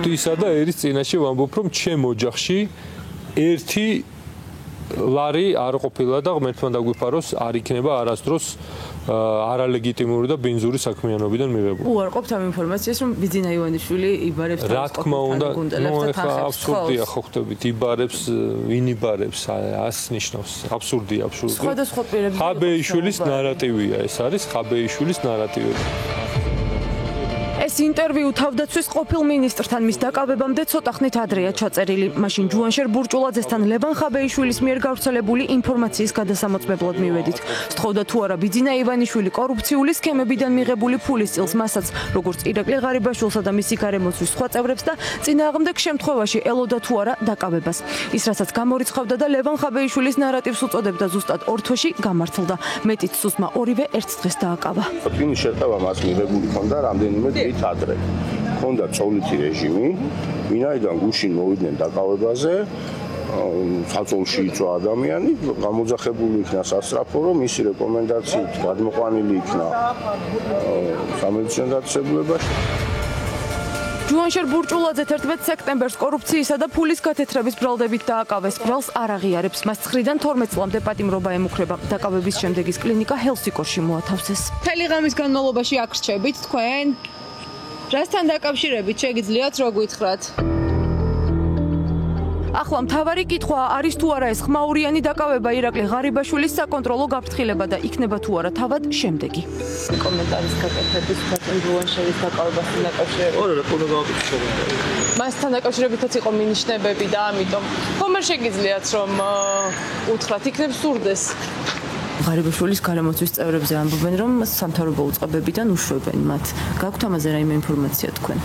ღვთისა და ერის წინაშე ვამბობ, რომ ჩემ ოჯახში ერთი ლარი არ ყოფილა და ღმერთმა დაგვიფაროს, არ იქნება არასდროს არალეგიტიმური და ბენზური საქმიანობიდან მიღებული. უარყოფთ ამ ინფორმაციას, რომ ბიძინა ივანიშვილი იბარებს რა თქმა უნდა, ეხლა აბსურდია ხო ხდებით, იბარებს, ვინ იბარებს, ას ნიშნავს, აბსურდია. სხვადასხვა პირები. ხაბეიშვილის ნარატივია ეს არის, ხაბეიშვილის ნარატივი. ეს ინტერვიუ თავდაცვის ყოფილ მინისტრთან მის დაკავებამდე ცოტა ხნით ადრეა ჩაწერილი. მაშინ ჯუანშერ ბურჭულაძესთან ლევან ხაბეიშვილის მიერ გავრცელებული ინფორმაციის გადასამოწმებლად მივედით. სთხოვდა თუ არა ბიძინა ივანიშვილი კორუფციული სქემებიდან მიღებული ფულის წილს მასაც, როგორც ირაკლი ღარიბაშვილსა და მისი გარემოცვის სხვა წევრებს და წინააღმდეგ შემთხვევაში ელოდა თუ არა დაკავებას. ის რასაც გამორიცხავდა და ლევან ხაბეიშვილის ნარატივს უწოდებდა ზუსტად ორ თვეში გამართლდა. მეტიც სუსტმა ორივე ერთ დღეს დააკავა. ტვინის შეტევა მას მიღებული ჰქონდა რამდენიმე ადრე. ჰქონდა წოლითი რეჟიმი, ვინაიდან გუშინ მოვიდნენ დაკავებაზე, საწოლში იწვა ადამიანი, გამოძახებული იქნა სასწრაფო, რომ მისი რეკომენდაციით გადმოყვანილი იქნა სამედიცინო დაწესებულებაში. ჯუანშერ ბურჭულაძე 11 სექტემბერს კორუფციისა და ფულის გათეთრების ბრალდებით დააკავეს. ბრალს არ აღიარებს. მას 9-დან 12 წლამდე პატიმრობა ემუქრება. დაკავების შემდეგ ის კლინიკა ჰელსინკოში მოათავსეს. მთელი ღამის განმავლობაში აქ რჩებით თქვენ? რასთან დაკავშირებით შეგიძლიათ რო გითხრათ? ახლა მთავარი კითხვა არის თუ არა ეს ხმაურიანი დაკავება ირაკლი ღარიბაშვილის საკონტროლო გაფრთხილება და იქნება თუ არა თავად შემდეგი. კომენტარის გაკეთების ჯუანშერის დაკავებასთან დაკავშირებით. რა უნდა გავაკეთო? მასთან დაკავშირებითაც იყო მინიშნებები და ამიტომ ხომ არ შეგიძლიათ რომ უთხრათ იქნებ სურდეს. ღარიბაშვილის გარემოცვის წევრებზე ამბობენ, რომ სამთავრობო უწყებებიდან უშვებენ მათ. გაქვთ ამაზე რაიმე ინფორმაცია თქვენ?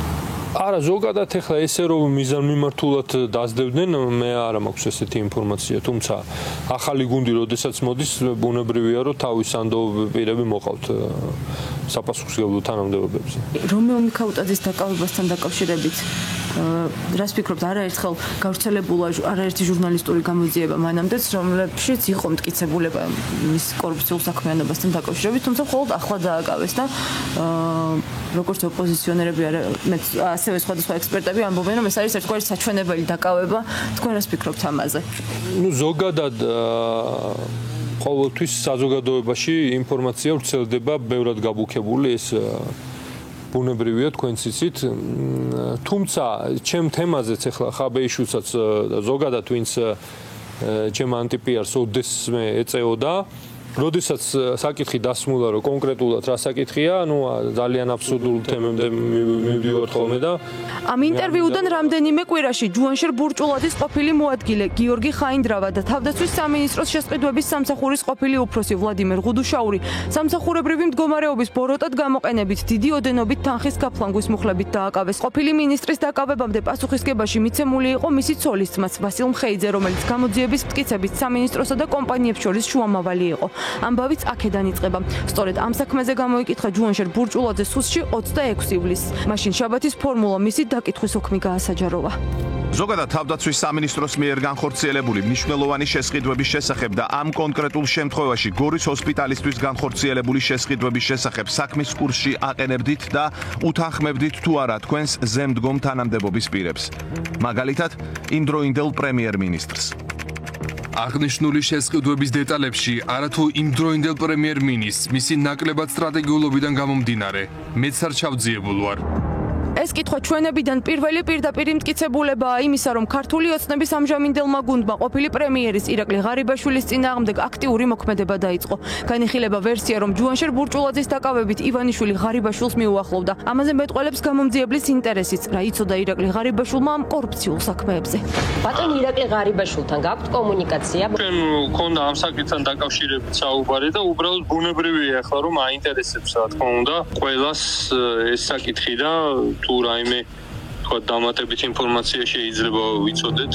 არა, ზოგადად ეხლა ესე რომ მიზანმიმართულად დაძდებდნენ, მე არ მაქვს ესეთი ინფორმაცია, თუმცა ახალი გუნდი როდესაც მოდის, ბუნებრივია რომ თავის ანდობები მოყავთ საპასუხისმგებლო თანამდებობებზე. რომეო მიქაუტაძის დაკავებასთან დაკავშირებით რას ფიქრობთ, არაერთხელ გავრცელებულა არაერთი ჟურნალისტური გამოძიება მანამდეც, რომლებშიც იყო მტკიცებულება მის კორუფციულ საქმიანობასთან დაკავშირებით, თუმცა მხოლოდ ახლა დააკავეს და როგორც ოპოზიციონერები ასევე სხვადასხვა ექსპერტები ამბობენ, რომ ეს არის ერთგვარი საჩვენებელი დაკავება. თქვენ რას ფიქრობთ ამაზე? ზოგადად ყოველთვის საზოგადოებაში ინფორმაცია ვრცელდება ბევრად გაბუქებული, ეს ბუნებრივია თქვენც იცით, თუმცა ჩემ თემაზეც ახლა ხაბეიშვილსაც ზოგადად ვინც ჩემ ანტიპიარს ოდესმე ეწეოდა, როდესაც საკითხი დასმულა რომ კონკრეტულად რა საკითხია, ძალიან აბსურდულ თემებზე მივდივართ ხოლმე და ამ ინტერვიუდან რამდენიმე კვირაში ჯუანშერ ბურჭულაძის ყოფილი მოადგილე გიორგი ხაინდრავა და თავდაცვის სამინისტროს შესყიდვების სამსახურის ყოფილი უფროსი ვლადიმერ ღუდუშაური სამსახურებრივი მდგომარეობის ბოროტად გამოყენებით დიდი ოდენობით თანხის გაფლანგვის მუხლებით დააკავეს. ყოფილი მინისტრის დაკავებამდე პასუხისგებაში მიცემული იყო მისი ცოლის ძმაც ვასილ მხეიძე, რომელიც გამოძიების მტკიცებით სამინისტროსა და კომპანიებს შორის შუამავალი იყო. ამბავიც აქედან იწყება. სწორედ ამ საქმეზე გამოიკითხა ჯუანშერ ბურჭულაძეს სუსში 26 ივლისს. მაშინ შაბათის ფორმულა მისი დაკითხვის ოქმი გაასაჯაროვა. ზოგადად თავდაცვის სამინისტროს მიერ განხორციელებული მნიშვნელოვანი შესყიდვების შესახებ და ამ კონკრეტულ შემთხვევაში გორის ჰოსპიტალისთვის განხორციელებული შესყიდვების შესახებ საქმის კურსში აყენებდით და უთანხმებდით თუ არა თქვენს ზემდგომ თანამდებობის პირებს. მაგალითად, იმდროინდელ პრემიერ-მინისტრს. აღნიშნული შესყიდვების დეტალებში არათუ იმდროინდელ პრემიერ-მინისტრს მისი ნაკლებად სტრატეგიულობიდან გამომდინარე მეც არ ჩავძიებულ ვარ. ეს კითხვა ჩვენებიდან პირველი პირდაპირ მტკიცებულებაა იმისა, რომ ქართული ოცნების ამჟამინდელმა გუნდმა ყოფილი პრემიერის ირაკლი ღარიბაშვილის წინააღმდეგ აქტიური მოქმედება დაიწყო. განიხილება ვერსია, რომ ჯუანშერ ბურჭულაძის დაკავებით ივანიშვილი ღარიბაშვილს მიუახლოვდა. ამაზე მეტყველებს გამომძიებლის ინტერესიც, რა იცოდა ირაკლი ღარიბაშვილმა ამ კორუფციულ საქმეებზე. ბატონ ირაკლი ღარიბაშვილთან გაქვთ კომუნიკაცია? ჩვენ მქონდა ამ საკითხთან დაკავშირებით საუბარი და უბრალოდ ბუნებრივია ახლა რომ აინტერესებს რა თქმა უნდა ყველას ეს საკითხი და თუ რაიმე თქვა დამატებით ინფორმაცია შეიძლება ვიცოდეთ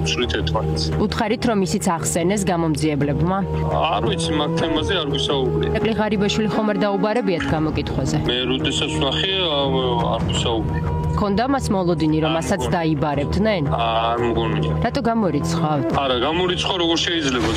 სულით ერთმანეთს. უთხარით რომ ისიც ახსენეს გამომძიებლებმა? არ ვიცი მაგ თემაზე არ ვისაუბრე. ირაკლი ღარიბაშვილი ხომ არ დაუბარებიათ გამოკითხვაზე? მე როდესაც ვნახე არ ვისაუბრე. ქონდა მას მოლოდინი რომ მასაც დაიბარებდნენ? არ მგონია. რატო გამორიცხავთ? არა, გამორიცხვა როგორ შეიძლება?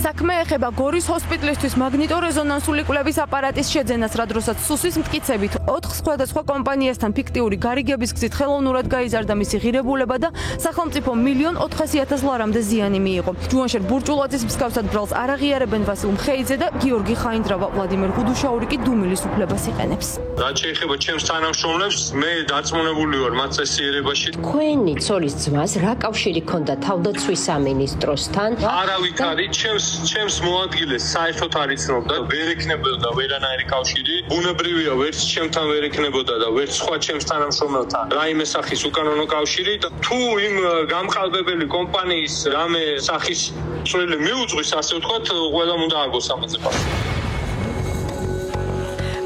საქმე ეხება გორის ჰოსპიტალისთვის მაგნიტორეზონანსული კვლევის აპარატის შეძენას, რა დროსაც სუსის მტკიცებით 4 სხვადასხვა კომპანიასთან ფიქტიური გარიგების გზით ხელოვნურად გაიზარდა მისი ღირებულება და სახელმწიფო 1.400.000 ლარამდე ზიანი მიიღო. ჯუანშერ ბურჭულაძის მსგავსად ბრალს არ აღიარებენ ვასილ მხეიძე და გიორგი ხაინდრავა, ვლადიმერ გუდუშაური კი დუმილის უფლებას იყენებს. რაც შეეხება ჩემს თანამშრომლებს, მე დარწმუნებული ვარ მათ წესიერებაში. თქვენი ცოლის ძმას რა კავშირი ჰქონდა თავდაცვის სამინისტროსთან? არავით არის ჩემს მოადგილეს საერთოდ არ იცნობდა, ვერ ექნებოდა ვერანაირი კავშირი. ბუნებრივია, ვერც ჩემთან ვერ ექნებოდა და ვერც სხვა ჩემს თანამშრომელთან რაიმე სახის უკანონო კავშირი და თუ იმ გამყალბებელი კომპანიის რამე სახის წვლილი მიუძღვის, ასე ვთქვათ, ყველამ უნდა აგოს ამაზე პასუხი.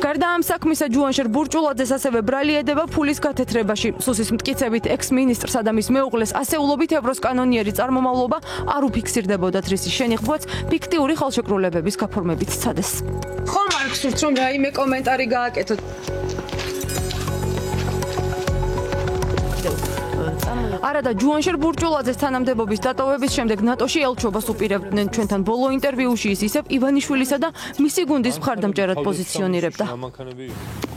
გარდა ამ საქმისა, ჯუანშერ ბურჭულაძეს ასევე ბრალი ედება ფულის გათეთრებაში. სუსის მტკიცებით ექს-მინისტრსა და მის მეუღლეს ასეულობით ევროს კანონიერი წარმომავლობა არ უფიქსირდებოდათ, რისი შენიღბვაც ფიქტიური ხელშეკრულებების გაფორმებით სცადეს. ხომ არ გსურთ, რომ რაიმე კომენტარი გააკეთოთ? არადა ჯუანშერ ბურჭულაძეს თანამდებობის დატოვების შემდეგ ნატოში ელჩობას უპირებდნენ. ჩვენთან ბოლო ინტერვიუში ის ისევ ივანიშვილისა და მისი გუნდის მხარდამჭერად პოზიციონირებდა.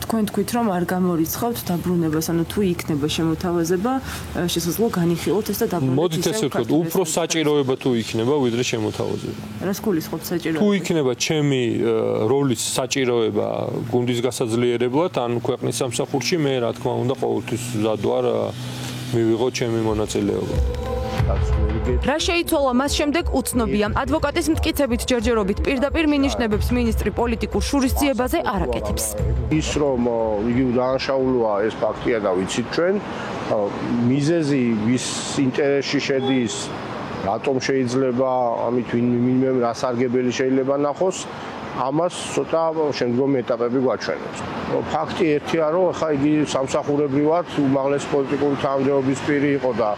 თქვენ თქვით, რომ არ გამორიცხავთ დაბრუნებას, ანუ თუ იქნება შემოთავაზება, შესაძლოა განიხილოთ ეს და დაბრუნდეთ. მოდით ესე ვთქვათ, უფრო საჭიროება თუ იქნება, ვიდრე შემოთავაზება. რას გულისხმობთ საჭიროება? თუ იქნება ჩემი როლის საჭიროება გუნდის გასაძლიერებლად, ან ქვეყნის სამსახურში, მე რა თქმა უნდა ყოველთვის მზად ვარ მივიღო ჩემი მონაწილეობა. რა შეიცვალა მას შემდეგ უცნობია. ადვოკატის მტკიცებით ჯერჯერობით პირდაპირ მინიშნებებს მინისტრი პოლიტიკურ შურისძიებაზე არ აკეთებს. ის რომ იგი დაანშაულოა ეს ფაქტია და ვიცით ჩვენ, მიზეზი ვის ინტერესში შედის, რატომ შეიძლება ამით ვინმე რასარგებელი შეიძლება ნახოს, ამას ცოტა შემდგომი ეტაპები გვაჩვენებს. ფაქტი ერთია, რომ ახლა იგი სამსახურებრივად უმაღლესი პოლიტიკური თანამდებობის პირი იყო და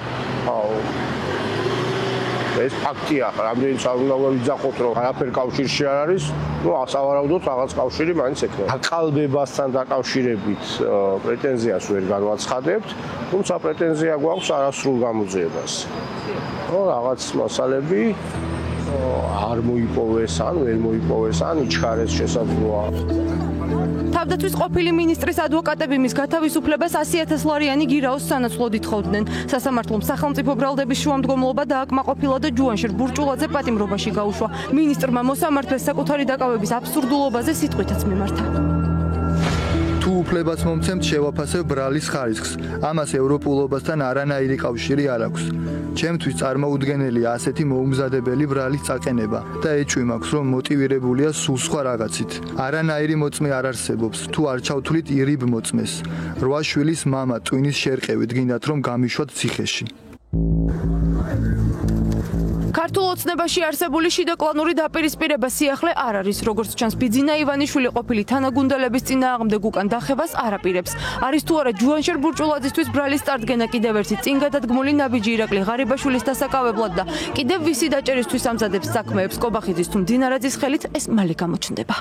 ეს ფაქტია, რამდენიც არ უნდა ვიძახოთ, რომ არაფერ კავშირში არ არის, ну, სავარაუდოდ რაღაც კავშირი მაინც ექნება. აკალბებასთან დაკავშირებით პრეტენზიას ვერ განვაცხადებთ, თუმცა პრეტენზია გვაქვს არასრულ გამოძიებას. რაღაც მასალები არ მოიპოვეს ან ვერ მოიპოვეს ან იჩქარეს შესაძლოა. თავდაცვის ყოფილი მინისტრის ადვოკატები მის გათავისუფლებას 100.000 ლარიანი გირაოს სანაცვლოდ ითხოვდნენ. სასამართლომ სახელმწიფო ბრალდების შუამდგომლობა დააკმაყოფილა და ჯუანშერ ბურჭულაძე პატიმრობაში გაუშვა. მინისტრმა მოსამართლეს საკუთარი დაკავების აბსურდულობაზე სიტყვითაც მიმართა. თუ უფლებას მომცემთ, შევაფასებ ბრალის ხარისხს. ამას ევროპულობასთან არანაირი კავშირი არ აქვს. ჩემთვის წარმოუდგენელია ასეთი მოუმზადებელი ბრალის წაყენება და ეჭვი მაქვს, რომ მოტივირებულია სულ სხვა რაღაცით. არანაირი მოწმე არ არსებობს, თუ არ ჩავთვლით ირიბ მოწმეს. 8 შვილის მამა ტვინის შერყევით გინდათ რომ გამიშვათ ციხეში. ქართულ ოცნებაში არსებული შიდა კლანური დაპირისპირება სიახლე არ არის, როგორც ჩანს ბიძინა ივანიშვილი ყოფილი თანაგუნდელების წინააღმდეგ უკან დახევას არ აპირებს. არის თუ არა ჯუანშერ ბურჭულაძისთვის ბრალის წარდგენა კიდევ ერთი წინ გადადგმული ნაბიჯი ირაკლი ღარიბაშვილის დასაკავებლად და კიდევ ვისი დაჭერისთვის ამზადებს საქმეებს კობახიძის თუ მდინარაძის ხელით ეს მალე გამოჩნდება.